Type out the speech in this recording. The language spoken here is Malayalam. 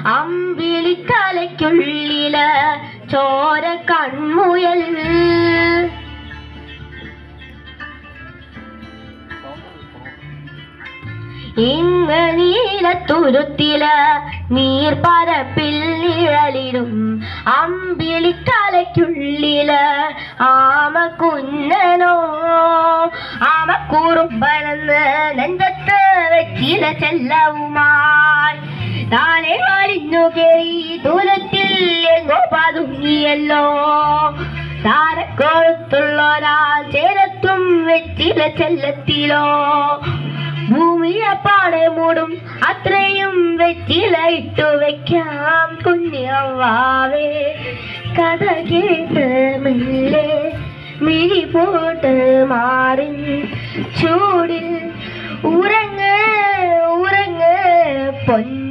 അമ്പിളിക്കലയ്ക്കുള്ളില് ചോര കൺമുയൽ. ഇങ്ങ് നീലത്തുരുത്തില് നീർപ്പരപ്പിൽ നിഴലിടും അമ്പിളിക്കലയ്ക്കുള്ളില് ആമക്കുഞ്ഞനോ ആമക്കുറുമ്പനെന്ന് നെഞ്ചത്ത് വെച്ചില ചെല്ലവുമായി താനെ വലിഞ്ഞു കേറി ദൂരത്തിൽ എങ്ങോ പതുങ്ങിയല്ലോ. താരക്കൊഴുത്തുള്ളൊരാൾ ചേരത്തും വെച്ചില ചെല്ലത്തിലോ. ഭൂമിയെ പാടെ മൂടും അത്രയും വെച്ചില ഇട്ടു വെക്കാം കുഞ്ഞവാവേ. കഥ കേട്ട് മെല്ലെ മിഴി പോട്ട് മാറി ചൂടിൽ ഉറങ്ങ് ഉറങ്ങ് പൊന്നു.